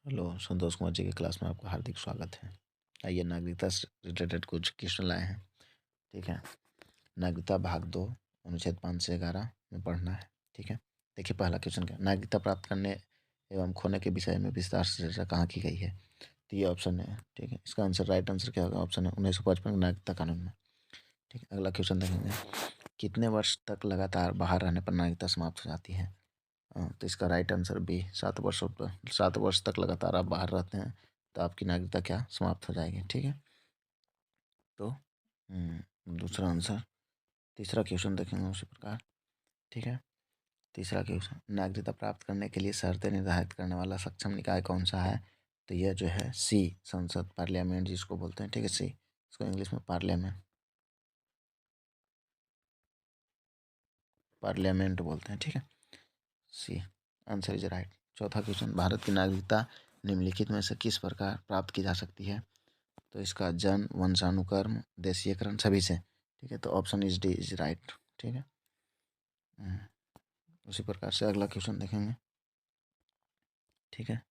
Hello, Santosh Kumar ji की class में आपका हार्दिक स्वागत है। आइए नागरिकता से रिलेटेड कुछ क्वेश्चन लाए हैं। ठीक है, नागरिकता भाग 2 अनुच्छेद 5 से 11 में पढ़ना है। ठीक है, देखिए पहला क्वेश्चन क्या, नागरिकता प्राप्त करने एवं खोने के विषय में विस्तार से चर्चा कहाँ की गई है? तो ये ऑप्शन है। ठीक है, इसका आंसर राइट आंसर क्या होगा? ऑप्शन है 1955 नागरिकता कानून में। ठीक है, अगला क्वेश्चन देखेंगे, कितने वर्ष तक लगातार बाहर रहने पर नागरिकता समाप्त हो जाती है? तो इसका राइट आंसर बी, 7 वर्षों पर 7 वर्ष तक लगातार आप बाहर रहते हैं तो आपकी नागरिकता क्या समाप्त हो जाएगी। ठीक है, तो दूसरा आंसर। तीसरा क्वेश्चन देखेंगे उसी प्रकार। ठीक है, तीसरा क्वेश्चन, नागरिकता प्राप्त करने के लिए शर्तें निर्धारित करने वाला सक्षम निकाय कौन सा है? तो यह जो है सी, संसद, पार्लियामेंट जिसको बोलते हैं। ठीक है, सी, इसको इंग्लिश में पार्लियामेंट पार्लियामेंट बोलते हैं। ठीक है, सी आंसर इज राइट। चौथा क्वेश्चन, भारत की नागरिकता निम्नलिखित में से किस प्रकार प्राप्त की जा सकती है? तो इसका जन्म, वंशानुक्रम, देशीयकरण, सभी से। ठीक है, तो option is D is right. ठीक है, उसी प्रकार से अगला क्वेश्चन देखेंगे। ठीक है,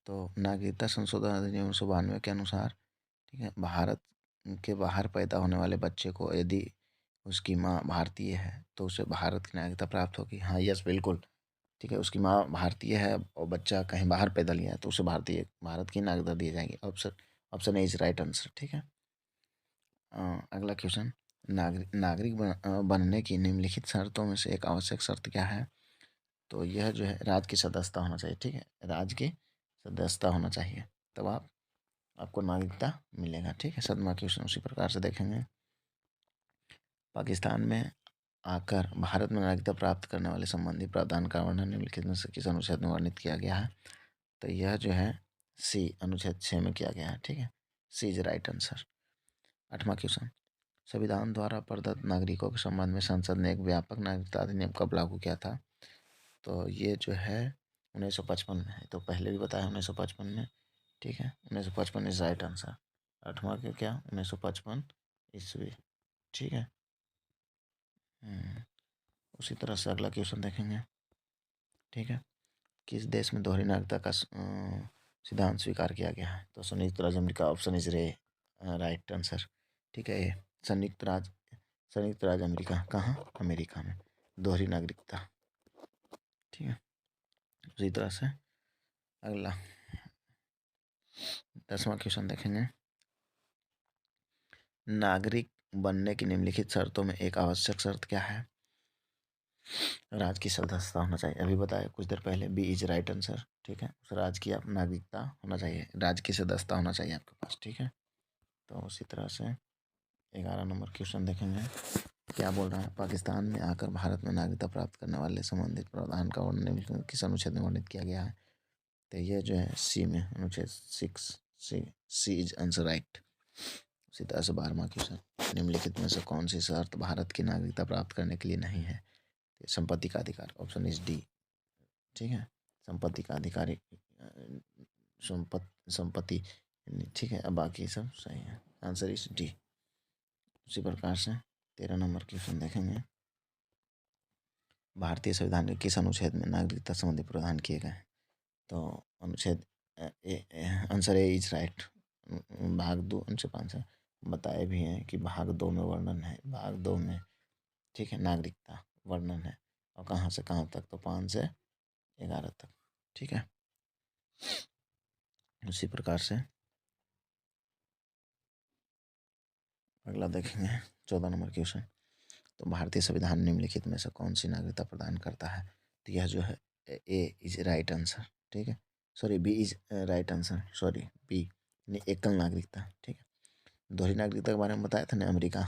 तो नागरिकता संशोधन अधिनियम 1992 के अनुसार, ठीक है, भारत के बाहर पैदा होने वाले बच्चे को यदि उसकी माँ भारतीय है तो उसे भारत की नागरिकता प्राप्त होगी। हाँ, यस, बिल्कुल। ठीक है, उसकी माँ भारतीय है और बच्चा कहीं बाहर पैदा लिया है तो उसे भारत की नागरिकता दी जाएगी। Option option A is right answer. ठीक है, अगला क्वेश्चन, नागरिक बनने की निम्नलिखित शर्तों में से एक आवश्यक शर्त क्या है? तो यह जो है राज्य की सदस्यता होना चाहिए। ठीक है, राज्य की सदस्यता होना चाहिए, तब आपको नागरिकता मिलेगा। ठीक है, 7वां क्वेश्चन उसी प्रकार से देखेंगे, पाकिस्तान में आकर भारत में नागरिकता प्राप्त करने वाले संबंधी प्रावधान का वर्णन निम्नलिखित में से किस अनुच्छेद में वर्णित किया गया है? तो यह जो है सी, अनुच्छेद 6 में किया गया है। ठीक है, सी इज राइट आंसर। 8वां क्वेश्चन, संविधान द्वारा प्रदत्त नागरिकों के संबंध में संसद ने एक व्यापक नागरिकता अधिनियम कब लागू किया था? तो ये जो है 1955 में है, तो पहले भी बताया 1955 में। ठीक है, 1955 इज राइट आंसर। 8वां के क्या, 1955 ईस्वी। ठीक है, उसी तरह से अगला क्वेश्चन देखेंगे। ठीक है, किस देश में दोहरी नागरिकता का सिद्धांत स्वीकार किया गया है? तो संयुक्त राज्य अमेरिका, ऑप्शन इज रे राइट आंसर। ठीक है, ये संयुक्त राज्य अमेरिका, कहाँ? अमेरिका में दोहरी नागरिकता। ठीक है, उसी तरह से अगला 10वां क्वेश्चन देखेंगे, नागरिक बनने की निम्नलिखित शर्तों में एक आवश्यक शर्त क्या है? राज्य की सदस्यता होना चाहिए, अभी बताया कुछ देर पहले, बी इज राइट आंसर। ठीक है, उस राज्य की आप नागरिकता होना चाहिए, राज्य की सदस्यता होना चाहिए आपके पास। ठीक है, तो उसी तरह से 11 नंबर क्वेश्चन देखेंगे, क्या बोल रहा है, पाकिस्तान में आकर भारत में नागरिकता प्राप्त करने वाले संबंधित प्रावधान का वर्णन किस अनुच्छेद में वर्णित किया गया है? तो ये जो है सी में, अनुच्छेद 6, सी इज आंसर राइट। उसी तरह से 12वां क्वेश्चन, निम्नलिखित में से कौन सी शर्त भारत की नागरिकता प्राप्त करने के लिए नहीं है? संपत्ति का अधिकार, ऑप्शन इज डी। ठीक है, संपत्ति का अधिकारी, संपत्ति। ठीक है, अब बाकी सब सही है, आंसर इज डी। उसी प्रकार से 13 नंबर क्वेश्चन देखेंगे, भारतीय संविधान के किस अनुच्छेद में नागरिकता संबंधी प्रावधान किए गए हैं? तो अनुच्छेद आंसर ए इज राइट। भाग 2 अनुच्छेद 5 है, बताए भी हैं कि भाग 2 में वर्णन है, भाग 2 में, ठीक है, नागरिकता वर्णन है, और कहाँ से कहाँ तक, तो 5 से 11 तक। ठीक है, उसी प्रकार से अगला देखेंगे 14 नंबर क्वेश्चन, तो भारतीय संविधान निम्नलिखित में से कौन सी नागरिकता प्रदान करता है? तो यह जो है ए इज राइट आंसर। ठीक है, sorry, B is right answer, sorry, B, एकल नागरिकता। ठीक है, दोहरी नागरिकता के बारे में बताया था ना, अमेरिका